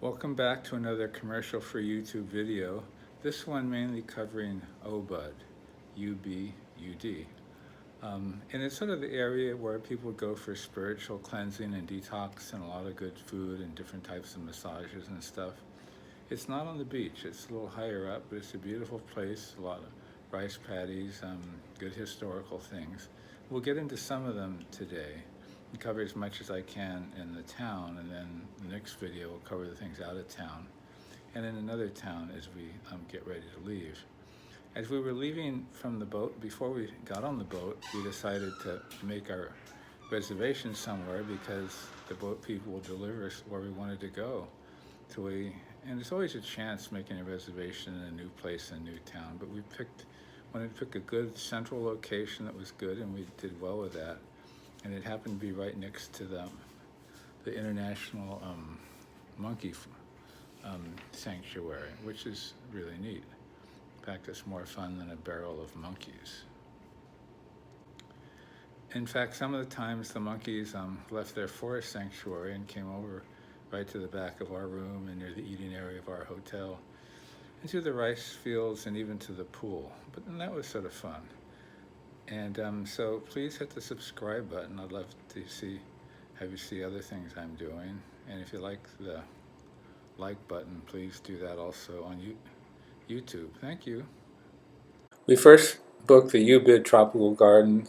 Welcome back to another commercial-free YouTube video. This one mainly covering Ubud, U-B-U-D. And it's sort of the area where people go for spiritual cleansing and detox and a lot of good food and different types of massages and stuff. It's not on the beach, it's a little higher up, but it's a beautiful place, a lot of rice paddies, good historical things. We'll get into some of them today and cover as much as I can in the town, and then the next video will cover the things out of town and in another town as we get ready to leave. As we were leaving from the boat, before we got on the boat, we decided to make our reservation somewhere because the boat people will deliver us where we wanted to go. And there's always a chance making a reservation in a new place, in a new town, but wanted to pick a good central location that was good, and we did well with that. And it happened to be right next to the International Monkey Sanctuary, which is really neat. In fact, it's more fun than a barrel of monkeys. In fact, some of the times the monkeys left their forest sanctuary and came over right to the back of our room and near the eating area of our hotel, and to the rice fields and even to the pool. And that was sort of fun. And so please hit the subscribe button. I'd love to have you see other things I'm doing. And if you like the like button, please do that also on YouTube. Thank you. We first booked the Ubud Tropical Garden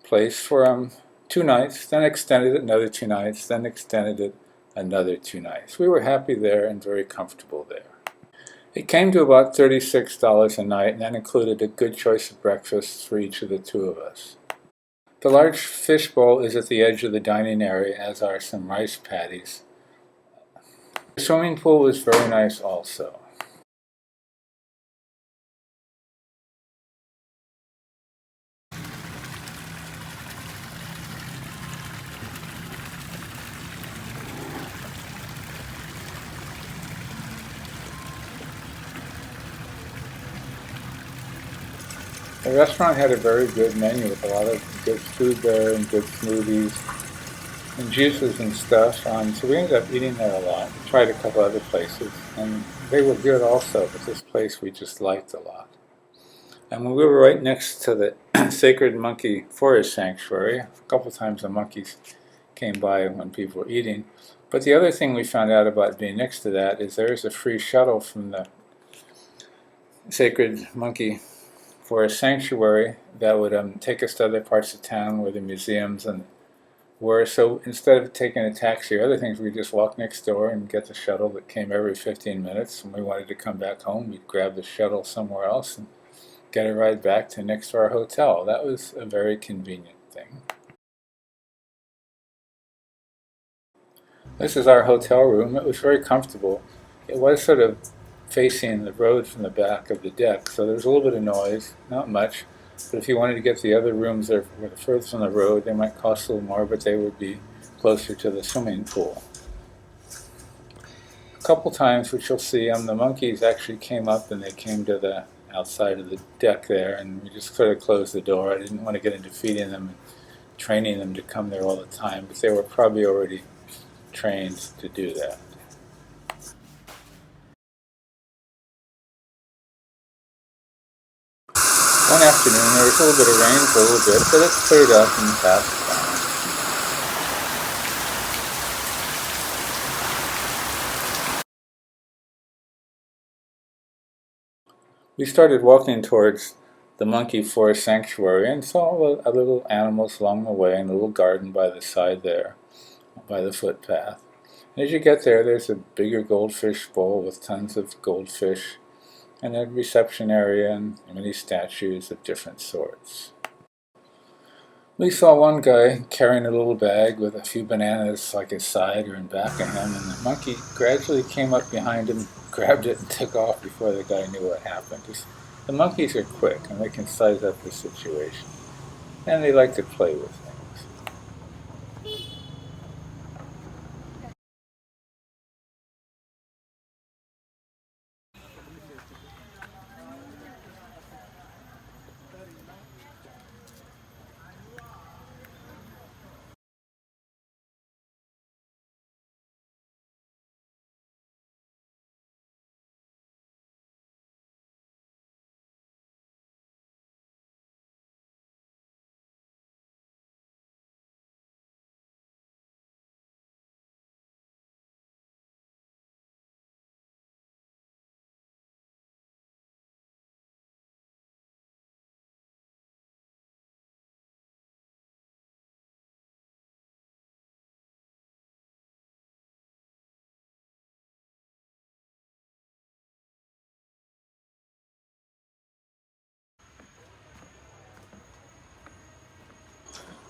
place for 2 nights, then extended it another 2 nights, then extended it another 2 nights. We were happy there and very comfortable there. It came to about $36 a night, and that included a good choice of breakfasts for each of the 2 of us. The large fish bowl is at the edge of the dining area, as are some rice paddies. The swimming pool was very nice also. The restaurant had a very good menu with a lot of good food there and good smoothies and juices and stuff. So we ended up eating there a lot. We tried a couple other places, and they were good also, but this place we just liked a lot. And when we were right next to the Sacred Monkey Forest Sanctuary, a couple times the monkeys came by when people were eating. But the other thing we found out about being next to that is there is a free shuttle from the Sacred Monkey Forest Sanctuary that would take us to other parts of town where the museums and were. So instead of taking a taxi or other things, we just walk next door and get the shuttle that came every 15 minutes. When we wanted to come back home, we'd grab the shuttle somewhere else and get a ride back to next to our hotel. That was a very convenient thing. This is our hotel room. It was very comfortable. It was sort of facing the road from the back of the deck, so there's a little bit of noise, not much. But if you wanted to get the other rooms that were furthest from the road, they might cost a little more, but they would be closer to the swimming pool. A couple times, which you'll see, the monkeys actually came up and they came to the outside of the deck there, and we just sort of closed the door. I didn't want to get into feeding them and training them to come there all the time, but they were probably already trained to do that. One afternoon, there was a little bit of rain for a little bit, but it cleared up and passed by. We started walking towards the Monkey Forest Sanctuary and saw other little animals along the way and a little garden by the side there, by the footpath. And as you get there, there's a bigger goldfish bowl with tons of goldfish and a reception area and many statues of different sorts. We saw one guy carrying a little bag with a few bananas like his side or in back of him, and the monkey gradually came up behind him, grabbed it, and took off before the guy knew what happened. The monkeys are quick, and they can size up the situation, and they like to play with things.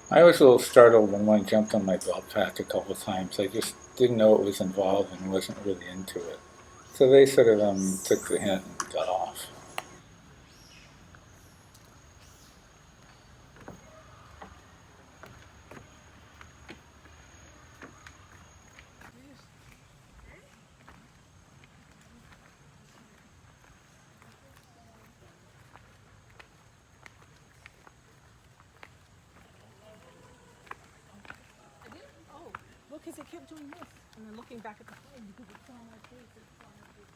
I was a little startled when one jumped on my belt pack a couple of times. I just didn't know it was involved and wasn't really into it. So they sort of took the hint and got off. Because it kept doing this, and then looking back at the phone because it's on my face. It's on my face.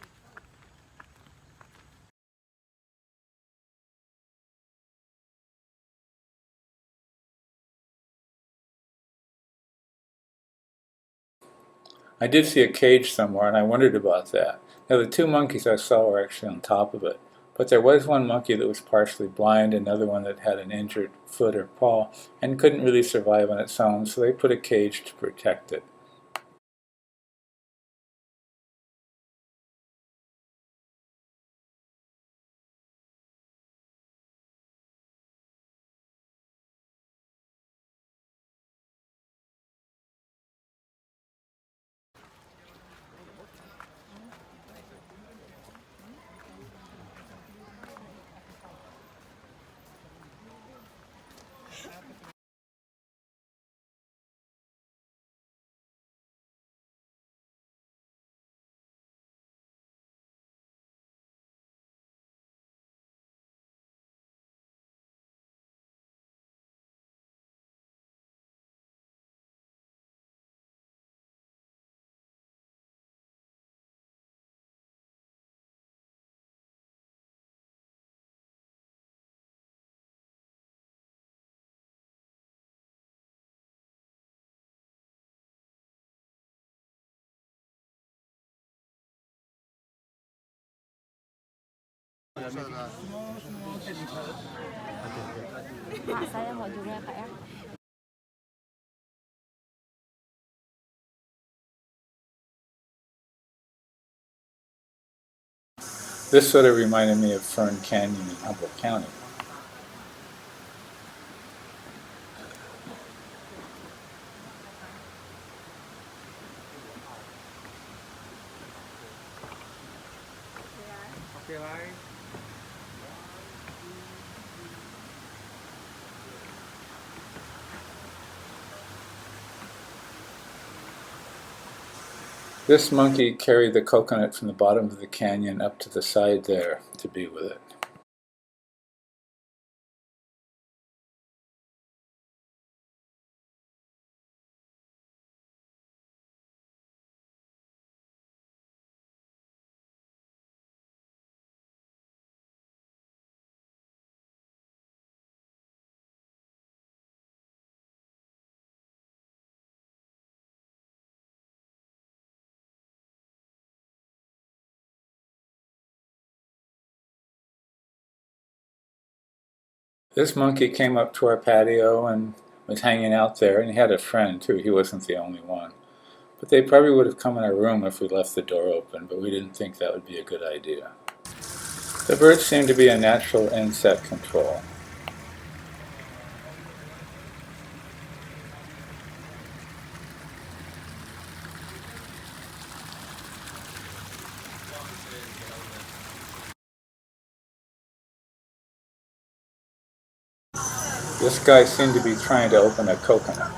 I did see a cage somewhere, and I wondered about that. Now, the two monkeys I saw were actually on top of it, but there was one monkey that was partially blind, another one that had an injured foot or paw, and couldn't really survive on its own, so they put a cage to protect it. Saya mau juga kak ya. This sort of reminded me of Fern Canyon in Humboldt County. This monkey carried the coconut from the bottom of the canyon up to the side there to be with it. This monkey came up to our patio and was hanging out there, and he had a friend too. He wasn't the only one. But they probably would have come in our room if we left the door open, but we didn't think that would be a good idea. The birds seem to be a natural insect control. This guy seemed to be trying to open a coconut.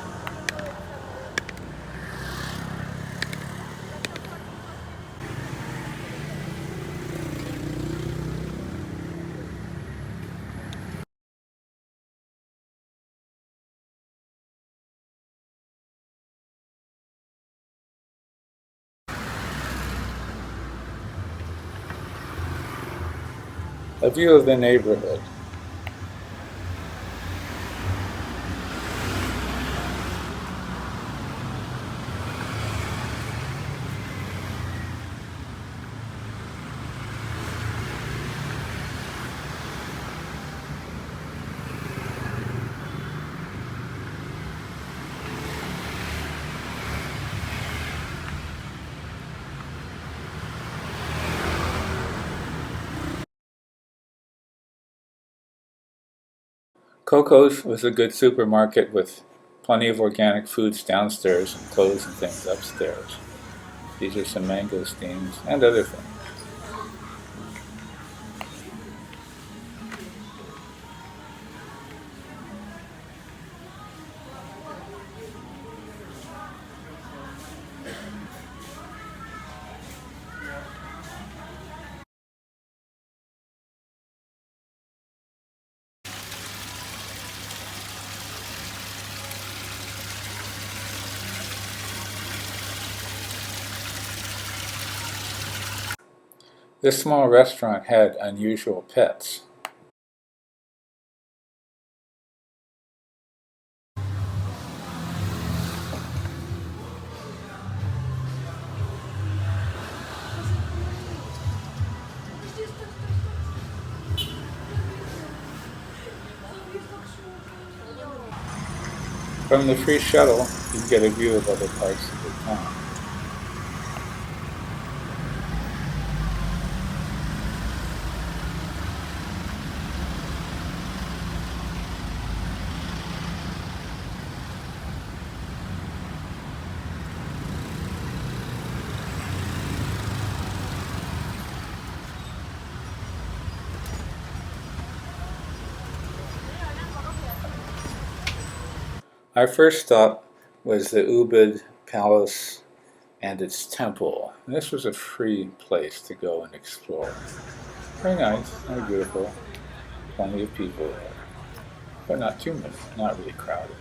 A view of the neighborhood. Coco's was a good supermarket with plenty of organic foods downstairs and clothes and things upstairs. These are some mangosteens and other things. This small restaurant had unusual pets. From the free shuttle, you can get a view of other parts of the town. Our first stop was the Ubud Palace and its temple. And this was a free place to go and explore. Very nice, very beautiful, plenty of people there, but not too many, not really crowded.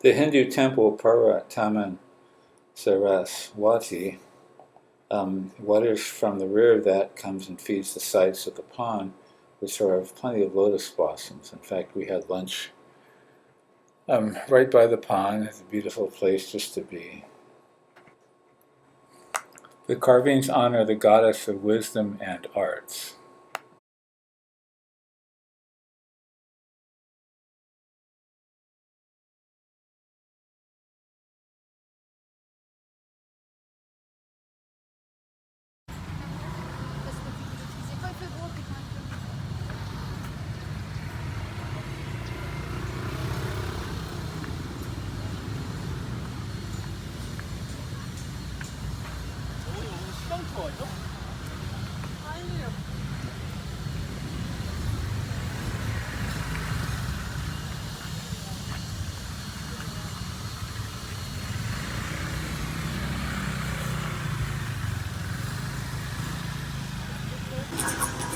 The Hindu temple Parataman Saraswati, water from the rear of that comes and feeds the sides of the pond, which are of plenty of lotus blossoms. In fact, we had lunch right by the pond. It's a beautiful place just to be. The carvings honor the goddess of wisdom and arts.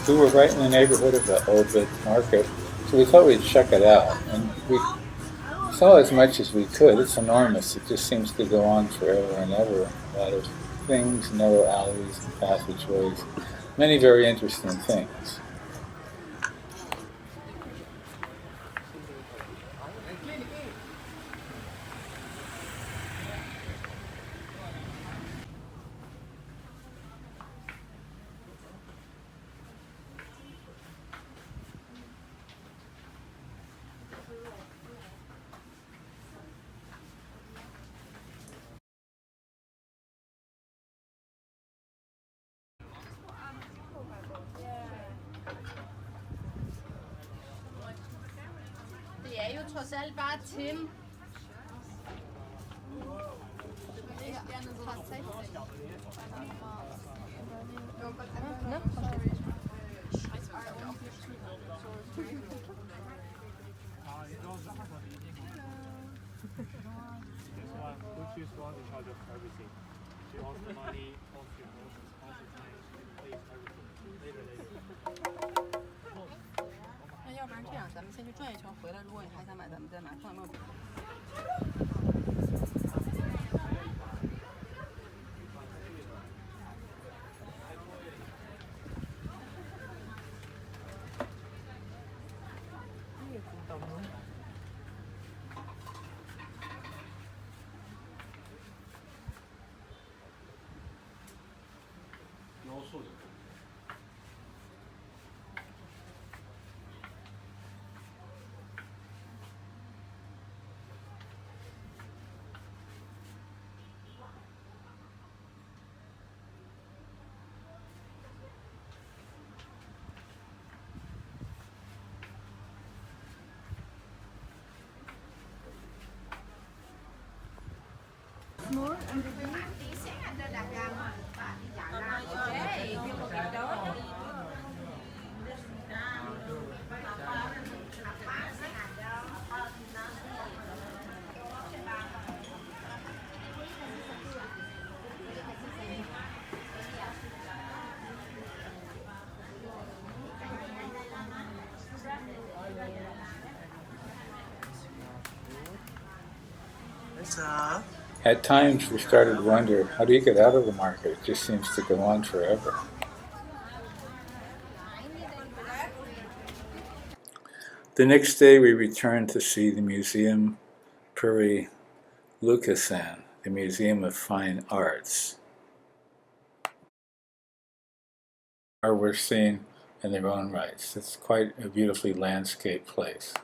We were right in the neighborhood of the Ubud market, so we thought we'd check it out. And we saw as much as we could. It's enormous. It just seems to go on forever and ever. A lot of things, narrow alleys and passageways, many very interesting things. Det er jo trods alt bare Tim. She's one in charge of everything. She owns the money, owns your emotions, owns the time, pays everything. Later. 那要不然这样，咱们先去转一圈，回来如果你还想买，咱们再买，看有没有。At times, we started to wonder, how do you get out of the market? It just seems to go on forever. The next day, we returned to see the Museum Puri Lukisan, the Museum of Fine Arts. Are worth seeing in their own rights. It's quite a beautifully landscaped place.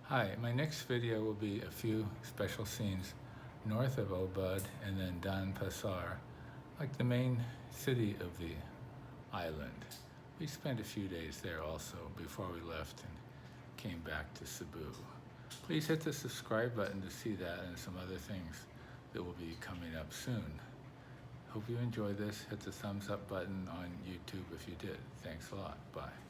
Hi, my next video will be a few special scenes north of Ubud and then Dan Pasar, like the main city of the island. We spent a few days there also before we left and came back to Cebu. Please hit the subscribe button to see that and some other things that will be coming up soon. Hope you enjoy this. Hit the thumbs up button on YouTube if you did. Thanks a lot. Bye.